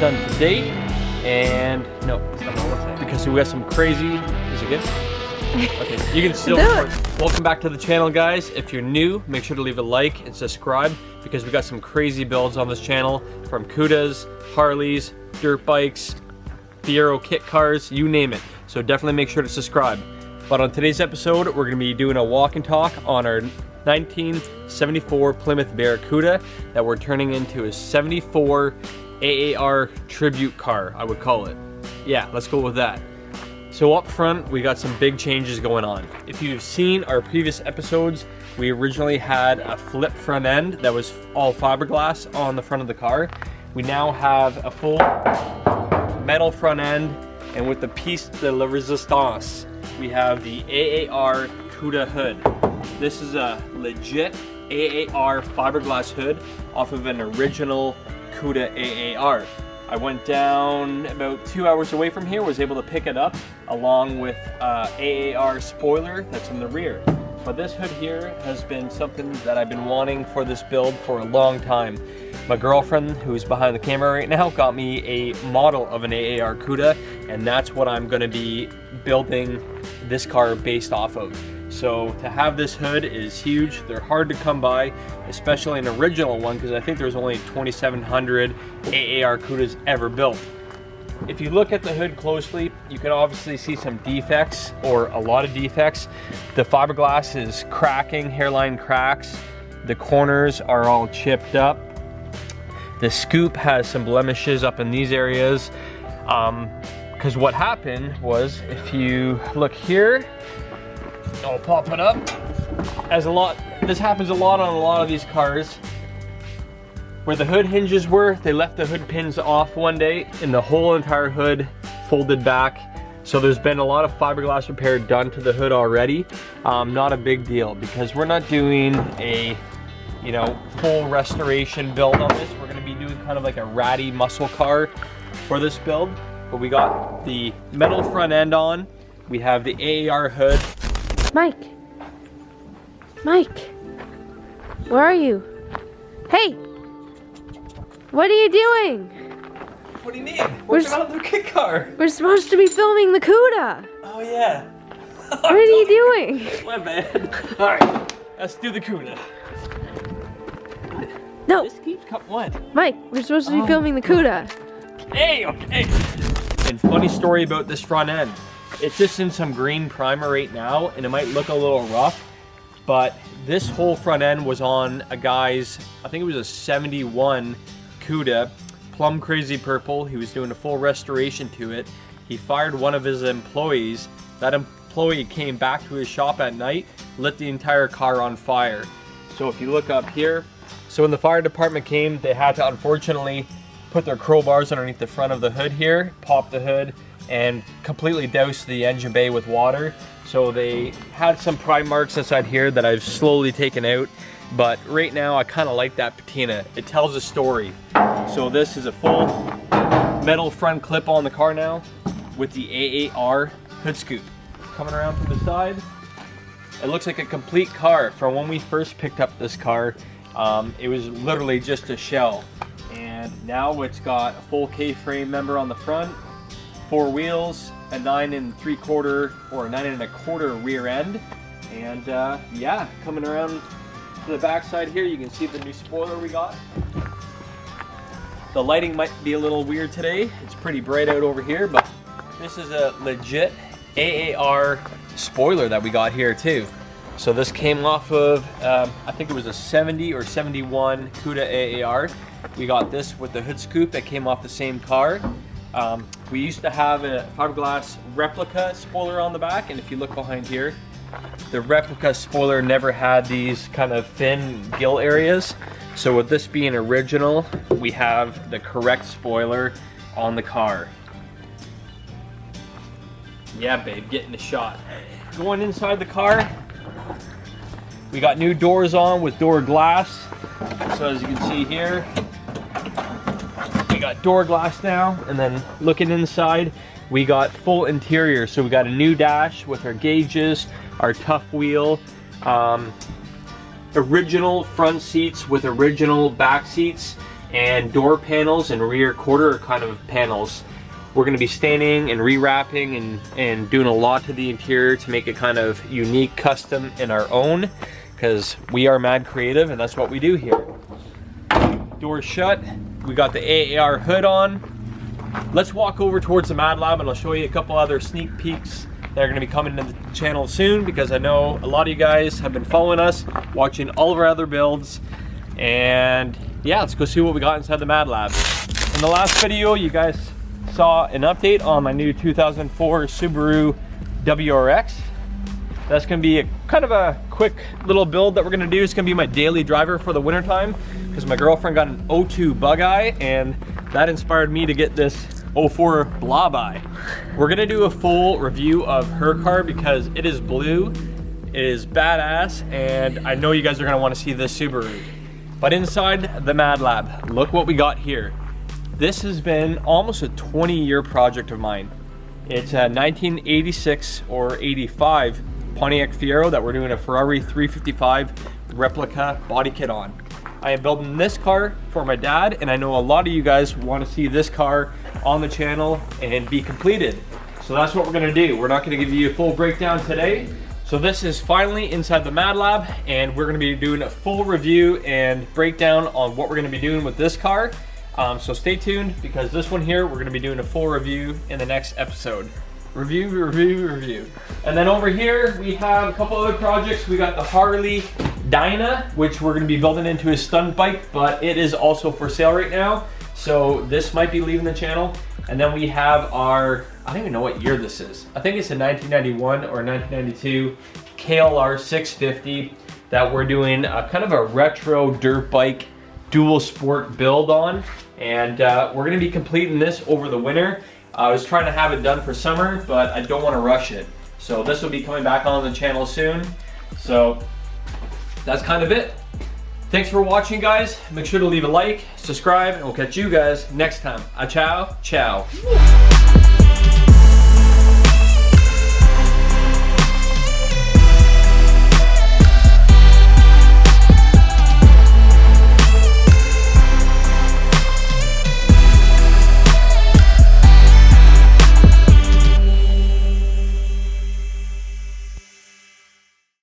done to date. And no, it's not all the same because we got some crazy. Is it good? Okay, you can still record. Welcome back to the channel, guys. If you're new, make sure to leave a like and subscribe because we got some crazy builds on this channel from Cudas, Harleys, dirt bikes, Fiero kit cars, you name it. So definitely make sure to subscribe. But on today's episode, we're going to be doing a walk and talk on our 1974 Plymouth Barracuda that we're turning into a 74 AAR Tribute car, I would call it. Yeah, let's go with that. So up front, we got some big changes going on. If you've seen our previous episodes, we originally had a flip front end that was all fiberglass on the front of the car. We now have a full metal front end, and with the piece de la resistance, we have the AAR Cuda Hood. This is a legit AAR fiberglass hood off of an original CUDA AAR. I went down about 2 hours away from here, was able to pick it up along with AAR spoiler that's in the rear. But this hood here has been something that I've been wanting for this build for a long time. My girlfriend, who's behind the camera right now, got me a model of an AAR Cuda, and that's what I'm going to be building this car based off of. So to have this hood is huge. They're hard to come by, especially an original one, because I think there's only 2,700 AAR Cudas ever built. If you look at the hood closely, you can obviously see some defects, or a lot of defects. The fiberglass is cracking, hairline cracks. The corners are all chipped up. The scoop has some blemishes up in these areas. Because what happened was, if you look here, I'll pop it up. This happens a lot on a lot of these cars. Where the hood hinges were, they left the hood pins off one day and the whole entire hood folded back. So there's been a lot of fiberglass repair done to the hood already. Not a big deal because we're not doing a full restoration build on this. We're going to be doing kind of like a Ratty Muscle car for this build. But we got the metal front end on. We have the AAR hood. Mike, where are you? Hey, what are you doing? What do you mean? What's about the kit car? We're supposed to be filming the CUDA. Oh yeah. What are you doing? My bad. All right, let's do the CUDA. No. This keeps what? Mike, we're supposed to be filming the CUDA. Hey, okay. And funny story about this front end. It's just in some green primer right now, and it might look a little rough, but this whole front end was on a guy's, I think it was a 71 CUDA, plum crazy purple. He was doing a full restoration to it. He fired one of his employees. That employee came back to his shop at night, lit the entire car on fire. So if you look up here, so when the fire department came, they had to unfortunately put their crowbars underneath the front of the hood here, pop the hood, and completely doused the engine bay with water. So they had some pry marks inside here that I've slowly taken out, but right now I kind of like that patina. It tells a story. So this is a full metal front clip on the car now with the AAR hood scoop. Coming around to the side, it looks like a complete car. From when we first picked up this car, it was literally just a shell. And now it's got a full K-frame member on the front, 4 wheels, a 9 3/4 or a 9 1/4 rear end, and yeah, coming around to the back side here, you can see the new spoiler we got. The lighting might be a little weird today. It's pretty bright out over here, but this is a legit AAR spoiler that we got here too. So this came off of, I think it was a 70 or 71 CUDA AAR. We got this with the hood scoop that came off the same car. We used to have a fiberglass replica spoiler on the back, and if you look behind here, the replica spoiler never had these kind of thin gill areas. So with this being original, we have the correct spoiler on the car. Yeah, babe, getting the shot. Going inside the car, we got new doors on with door glass. So as you can see here, we got door glass now, and then looking inside, we got full interior. So we got a new dash with our gauges, our tough wheel, original front seats with original back seats, and door panels and rear quarter kind of panels. We're going to be staining and rewrapping and doing a lot to the interior to make it kind of unique, custom, and our own, because we are mad creative and that's what we do here. Doors shut. We got the AAR hood on. Let's walk over towards the Mad Lab and I'll show you a couple other sneak peeks that are going to be coming to the channel soon, because I know a lot of you guys have been following us, watching all of our other builds. And yeah, let's go see what we got inside the Mad Lab. In the last video, you guys saw an update on my new 2004 Subaru WRX. That's going to be a kind of a quick little build that we're going to do. It's going to be my daily driver for the winter time, because my girlfriend got an 02 bug eye and that inspired me to get this 04 blob eye. We're going to do a full review of her car because it is blue, it is badass, and I know you guys are going to want to see this Subaru. But inside the Mad Lab, look what we got here. This has been almost a 20-year project of mine. It's a 1986 or 85 Pontiac Fiero that we're doing a Ferrari 355 replica body kit on. I am building this car for my dad, and I know a lot of you guys want to see this car on the channel and be completed. So that's what we're going to do. We're not going to give you a full breakdown today. So this is finally inside the Mad Lab, and we're going to be doing a full review and breakdown on what we're going to be doing with this car. So stay tuned, because this one here, we're going to be doing a full review in the next episode. Review. And then over here, we have a couple other projects. We got the Harley Dyna, which we're going to be building into a stunt bike, but it is also for sale right now. So this might be leaving the channel. And then we have our, I don't even know what year this is. I think it's a 1991 or 1992 KLR 650 that we're doing a kind of a retro dirt bike dual sport build on. And we're going to be completing this over the winter. I was trying to have it done for summer, but I don't want to rush it. So this will be coming back on the channel soon. So that's kind of it. Thanks for watching, guys. Make sure to leave a like, subscribe, and we'll catch you guys next time. Ciao, ciao.